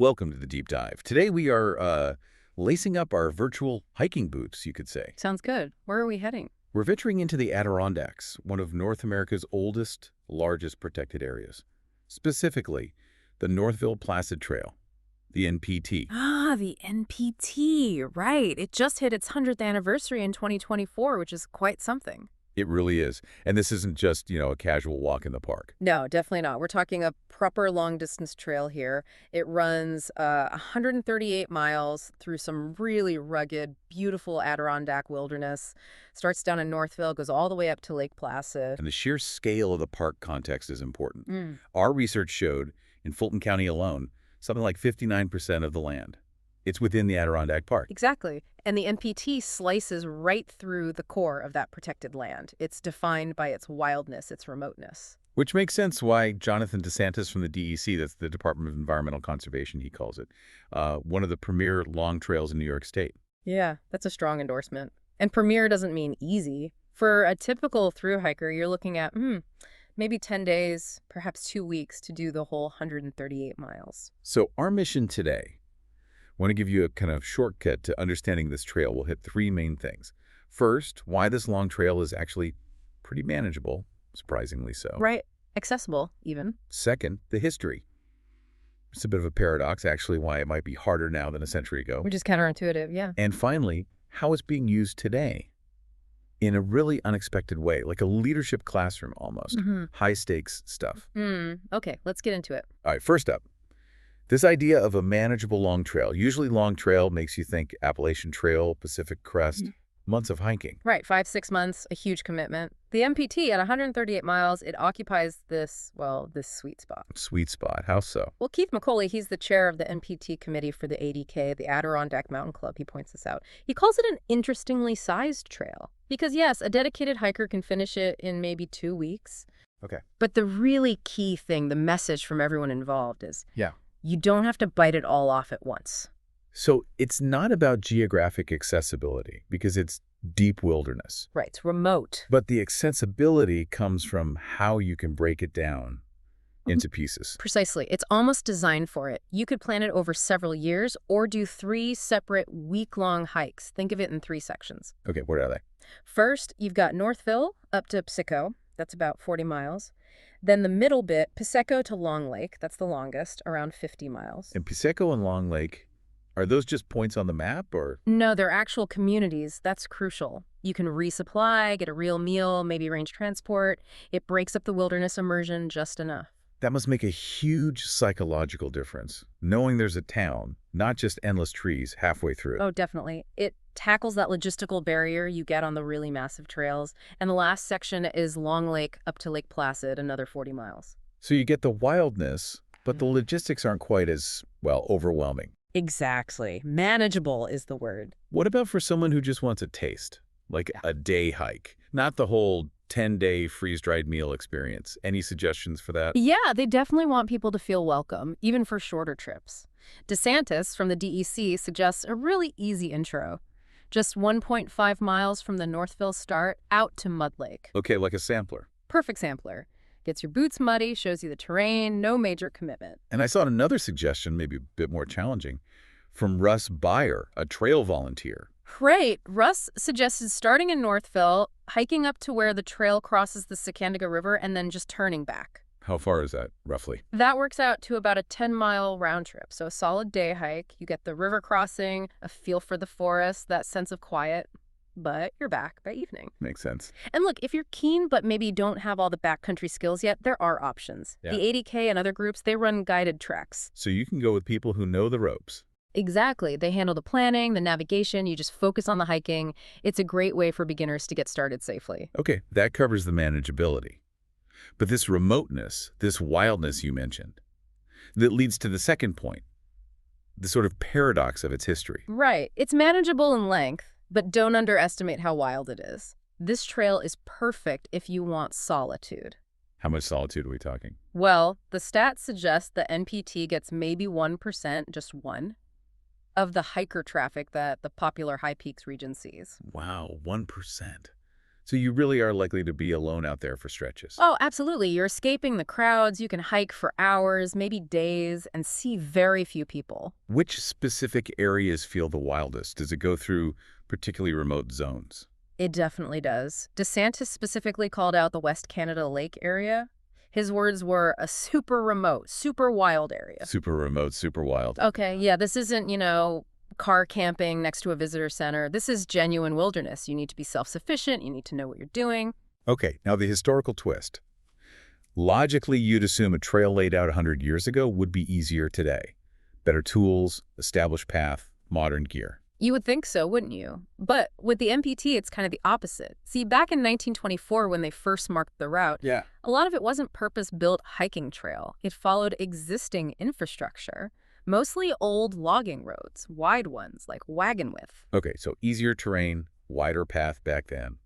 Welcome to the deep dive. Today we are lacing up our virtual hiking boots, you could say. Sounds good. Where are we heading? We're venturing into the Adirondacks, one of North America's oldest, largest protected areas. Specifically, the Northville-Placid Trail, the NPT. Ah, the NPT, right. It just hit its 100th anniversary in 2024, which is quite something. It really is. And this isn't just, a casual walk in the park. No, definitely not. We're talking a proper long-distance trail here. It runs 138 miles through some really rugged, beautiful Adirondack wilderness. Starts down in Northville, goes all the way up to Lake Placid. And the sheer scale of the park context is important. Mm. Our research showed, in Fulton County alone, something like 59% of the land. It's within the Adirondack Park. Exactly. And the NPT slices right through the core of that protected land. It's defined by its wildness, its remoteness. Which makes sense why Jonathan DeSantis from the DEC, that's the Department of Environmental Conservation, he calls it, one of the premier long trails in New York State. Yeah, that's a strong endorsement. And premier doesn't mean easy. For a typical thru hiker, you're looking at maybe 10 days, perhaps 2 weeks to do the whole 138 miles. So our mission today, I want to give you a kind of shortcut to understanding this trail. We'll hit three main things. First, why this long trail is actually pretty manageable, surprisingly so. Right. Accessible, even. Second, the history. It's a bit of a paradox, actually, why it might be harder now than a century ago. Which is counterintuitive, yeah. And finally, how it's being used today in a really unexpected way, like a leadership classroom almost. High-stakes stuff. Okay, let's get into it. All right, first up. This idea of a manageable long trail. Usually long trail makes you think Appalachian Trail, Pacific Crest, months of hiking. Right, 5-6 months, a huge commitment. The MPT at 138 miles, it occupies this sweet spot. Sweet spot. How so? Well, Keith McCauley, he's the chair of the NPT committee for the ADK, the Adirondack Mountain Club. He points this out. He calls it an interestingly sized trail. Because yes, a dedicated hiker can finish it in maybe 2 weeks. Okay. But the really key thing, the message from everyone involved is, Yeah. you don't have to bite it all off at once. So it's not about geographic accessibility because it's deep wilderness. Right, it's remote. But the accessibility comes from how you can break it down into pieces. Precisely. It's almost designed for it. You could plan it over several years or do 3 separate week-long hikes. Think of it in 3 sections. Okay, what are they? First, you've got Northville up to Piseco. That's about 40 miles. Then the middle bit, Piseco to Long Lake, that's the longest, around 50 miles. And Piseco and Long Lake, are those just points on the map or? No, they're actual communities. That's crucial. You can resupply, get a real meal, maybe arrange transport. It breaks up the wilderness immersion just enough. That must make a huge psychological difference, knowing there's a town, not just endless trees halfway through. Oh, definitely. It tackles that logistical barrier you get on the really massive trails. And the last section is Long Lake up to Lake Placid, another 40 miles. So you get the wildness, but the logistics aren't quite as, overwhelming. Exactly. Manageable is the word. What about for someone who just wants a taste, like a day hike, not the whole 10-day freeze-dried meal experience? Any suggestions for that? Yeah, they definitely want people to feel welcome, even for shorter trips. DeSantis from the DEC suggests a really easy intro. Just 1.5 miles from the Northville start out to Mud Lake. Okay, like a sampler. Perfect sampler. Gets your boots muddy, shows you the terrain, no major commitment. And I saw another suggestion, maybe a bit more challenging, from Russ Beyer, a trail volunteer. Right. Russ suggested starting in Northville, hiking up to where the trail crosses the Sacandaga River, and then just turning back. How far is that, roughly? That works out to about a 10-mile round trip. So a solid day hike. You get the river crossing, a feel for the forest, that sense of quiet. But you're back by evening. Makes sense. And look, if you're keen but maybe don't have all the backcountry skills yet, there are options. Yeah. The ADK and other groups, they run guided treks. So you can go with people who know the ropes. Exactly. They handle the planning, the navigation. You just focus on the hiking. It's a great way for beginners to get started safely. Okay, that covers the manageability. But this remoteness, this wildness you mentioned, that leads to the second point, the sort of paradox of its history. Right. It's manageable in length, but don't underestimate how wild it is. This trail is perfect if you want solitude. How much solitude are we talking? Well, the stats suggest the NPT gets maybe 1%, just 1, of the hiker traffic that the popular High Peaks region sees. Wow, 1%. So you really are likely to be alone out there for stretches. Oh, absolutely. You're escaping the crowds. You can hike for hours, maybe days, and see very few people. Which specific areas feel the wildest? Does it go through particularly remote zones? It definitely does. DeSantis specifically called out the West Canada Lake area. His words were a super remote, super wild area. Super remote, super wild. Okay, yeah, this isn't, car camping next to a visitor center. This is genuine wilderness. You need to be self-sufficient. You need to know what you're doing. Okay, now the historical twist. Logically, you'd assume a trail laid out 100 years ago would be easier today. Better tools, established path, modern gear. You would think so, wouldn't you? But with the MPT, it's kind of the opposite. See, back in 1924, when they first marked the route, Yeah. a lot of it wasn't purpose-built hiking trail. It followed existing infrastructure, mostly old logging roads, wide ones, like wagon width. Okay, so easier terrain, wider path back then.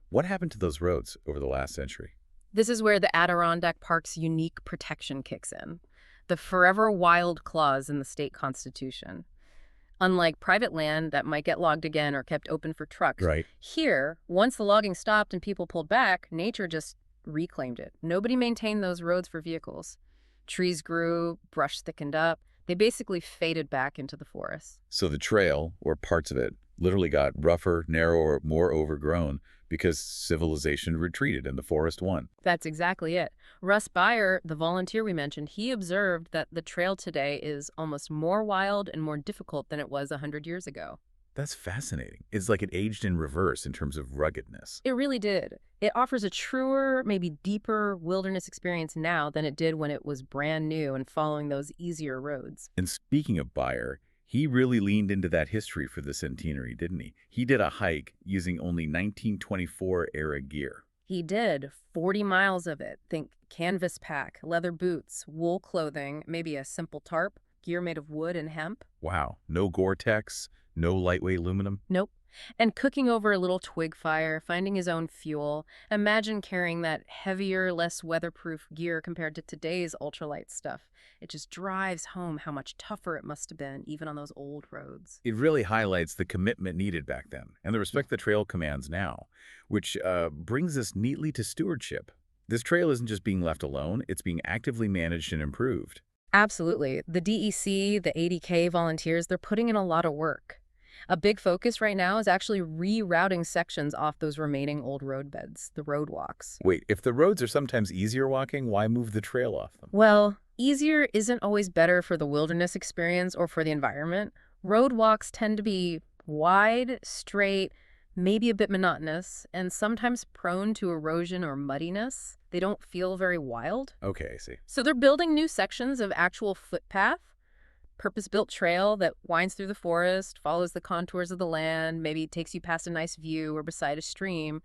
What happened to those roads over the last century? This is where the Adirondack Park's unique protection kicks in. The forever wild clause in the state constitution. Unlike private land that might get logged again or kept open for trucks, Right. here, once the logging stopped and people pulled back, nature just reclaimed it. Nobody maintained those roads for vehicles. Trees grew, brush thickened up. They basically faded back into the forest. So the trail, or parts of it, literally got rougher, narrower, more overgrown because civilization retreated and the forest won. That's exactly it. Russ Beyer, the volunteer we mentioned, he observed that the trail today is almost more wild and more difficult than it was 100 years ago. That's fascinating. It's like it aged in reverse in terms of ruggedness. It really did. It offers a truer, maybe deeper wilderness experience now than it did when it was brand new and following those easier roads. And speaking of Beyer, he really leaned into that history for the centenary, didn't he? He did a hike using only 1924-era gear. He did 40 miles of it. Think canvas pack, leather boots, wool clothing, maybe a simple tarp, gear made of wood and hemp. Wow, no Gore-Tex, no lightweight aluminum. Nope. And cooking over a little twig fire, finding his own fuel. Imagine carrying that heavier, less weatherproof gear compared to today's ultralight stuff. It just drives home how much tougher it must have been, even on those old roads. It really highlights the commitment needed back then and the respect the trail commands now, which brings us neatly to stewardship. This trail isn't just being left alone, it's being actively managed and improved. Absolutely. The DEC, the 80K volunteers, they're putting in a lot of work. A big focus right now is actually rerouting sections off those remaining old road beds, the road walks. Wait, if the roads are sometimes easier walking, why move the trail off them? Well, easier isn't always better for the wilderness experience or for the environment. Road walks tend to be wide, straight, maybe a bit monotonous, and sometimes prone to erosion or muddiness. They don't feel very wild. Okay, I see. So they're building new sections of actual footpath, purpose-built trail that winds through the forest, follows the contours of the land, maybe takes you past a nice view or beside a stream.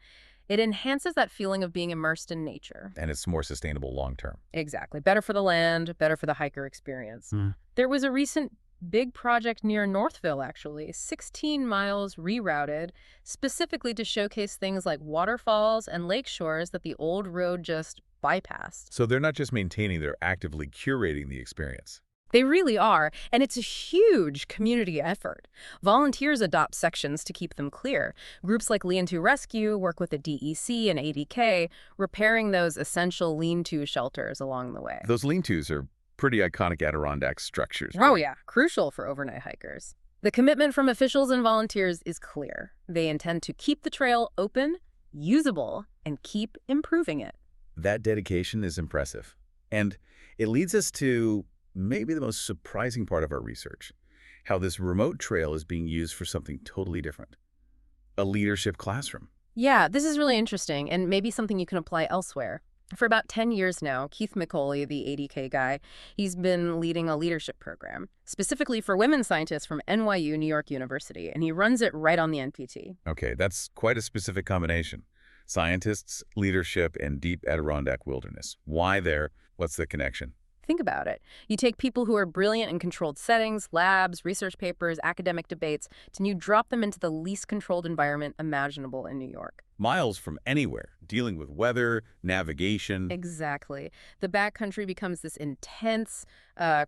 It enhances that feeling of being immersed in nature. And it's more sustainable long term. Exactly. Better for the land, better for the hiker experience. There was a recent big project near Northville, actually, 16 miles rerouted, specifically to showcase things like waterfalls and lake shores that the old road just bypassed. So they're not just maintaining, they're actively curating the experience. They really are, and it's a huge community effort. Volunteers adopt sections to keep them clear. Groups like Lean-To Rescue work with the DEC and 80K, repairing those essential lean-to shelters along the way. Those lean-tos are pretty iconic Adirondack structures. Oh yeah, crucial for overnight hikers. The commitment from officials and volunteers is clear. They intend to keep the trail open, usable, and keep improving it. That dedication is impressive. And it leads us to maybe the most surprising part of our research, how this remote trail is being used for something totally different. A leadership classroom. Yeah, this is really interesting and maybe something you can apply elsewhere. For about 10 years now, Keith McCauley, the 80K guy, he's been leading a leadership program, specifically for women scientists from NYU, New York University, and he runs it right on the NPT. Okay, that's quite a specific combination. Scientists, leadership, and deep Adirondack wilderness. Why there? What's the connection? Think about it. You take people who are brilliant in controlled settings, labs, research papers, academic debates, and you drop them into the least controlled environment imaginable in New York. Miles from anywhere, dealing with weather, navigation. Exactly. The backcountry becomes this intense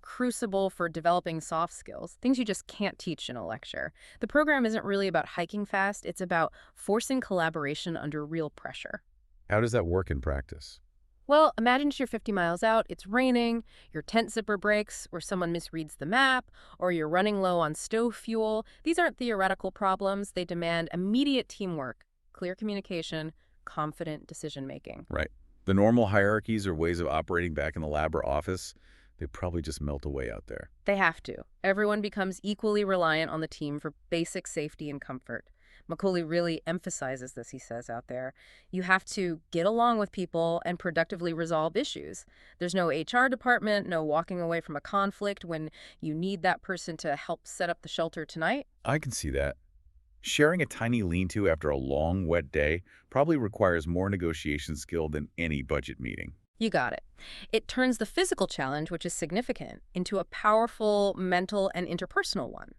crucible for developing soft skills, things you just can't teach in a lecture. The program isn't really about hiking fast, it's about forcing collaboration under real pressure. How does that work in practice? Well, imagine you're 50 miles out, it's raining, your tent zipper breaks, or someone misreads the map, or you're running low on stove fuel. These aren't theoretical problems. They demand immediate teamwork, clear communication, confident decision-making. Right. The normal hierarchies or ways of operating back in the lab or office, they probably just melt away out there. They have to. Everyone becomes equally reliant on the team for basic safety and comfort. Macaulay really emphasizes this, he says out there. You have to get along with people and productively resolve issues. There's no HR department, no walking away from a conflict when you need that person to help set up the shelter tonight. I can see that. Sharing a tiny lean-to after a long, wet day probably requires more negotiation skill than any budget meeting. You got it. It turns the physical challenge, which is significant, into a powerful mental and interpersonal one.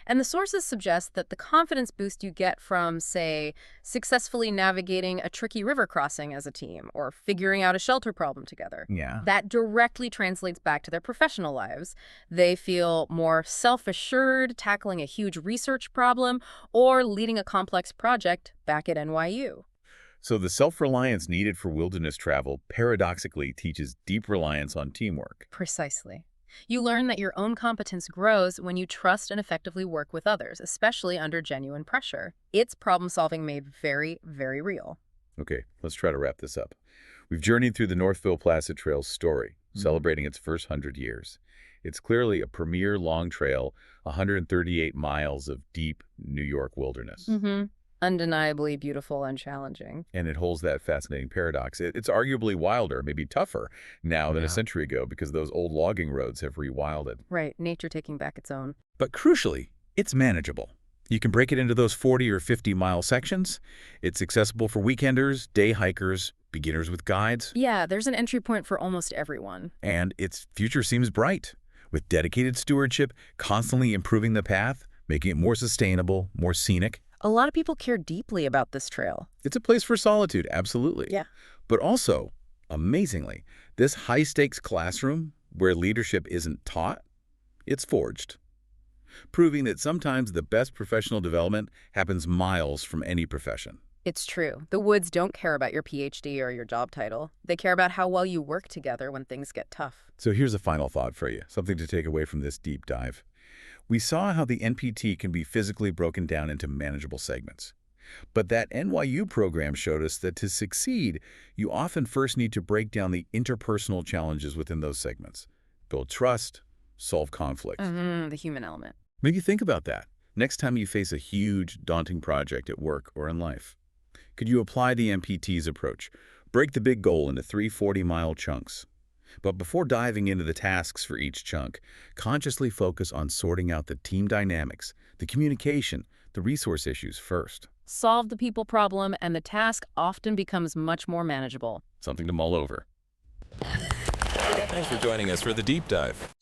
And the sources suggest that the confidence boost you get from, say, successfully navigating a tricky river crossing as a team or figuring out a shelter problem together, Yeah. that directly translates back to their professional lives. They feel more self-assured tackling a huge research problem or leading a complex project back at NYU. So the self-reliance needed for wilderness travel paradoxically teaches deep reliance on teamwork. Precisely. You learn that your own competence grows when you trust and effectively work with others, especially under genuine pressure. It's problem-solving made very, very real. Okay, let's try to wrap this up. We've journeyed through the Northville-Placid Trail's story, celebrating its first 100 years. It's clearly a premier long trail, 138 miles of deep New York wilderness. Undeniably beautiful and challenging. And it holds that fascinating paradox. It's arguably wilder, maybe tougher now than a century ago because those old logging roads have rewilded. Right, nature taking back its own. But crucially, it's manageable. You can break it into those 40 or 50-mile sections. It's accessible for weekenders, day hikers, beginners with guides. Yeah, there's an entry point for almost everyone. And its future seems bright, with dedicated stewardship, constantly improving the path, making it more sustainable, more scenic. A lot of people care deeply about this trail. It's a place for solitude, absolutely. Yeah. But also, amazingly, this high-stakes classroom where leadership isn't taught, it's forged, proving that sometimes the best professional development happens miles from any profession. It's true. The woods don't care about your PhD or your job title. They care about how well you work together when things get tough. So here's a final thought for you, something to take away from this deep dive. We saw how the NPT can be physically broken down into manageable segments. But that NYU program showed us that to succeed, you often first need to break down the interpersonal challenges within those segments. Build trust, solve conflict. The human element. Maybe think about that next time you face a huge, daunting project at work or in life. Could you apply the NPT's approach? Break the big goal into 3 40-mile chunks. But before diving into the tasks for each chunk, consciously focus on sorting out the team dynamics, the communication, the resource issues first. Solve the people problem, and the task often becomes much more manageable. Something to mull over. Thanks for joining us for the deep dive.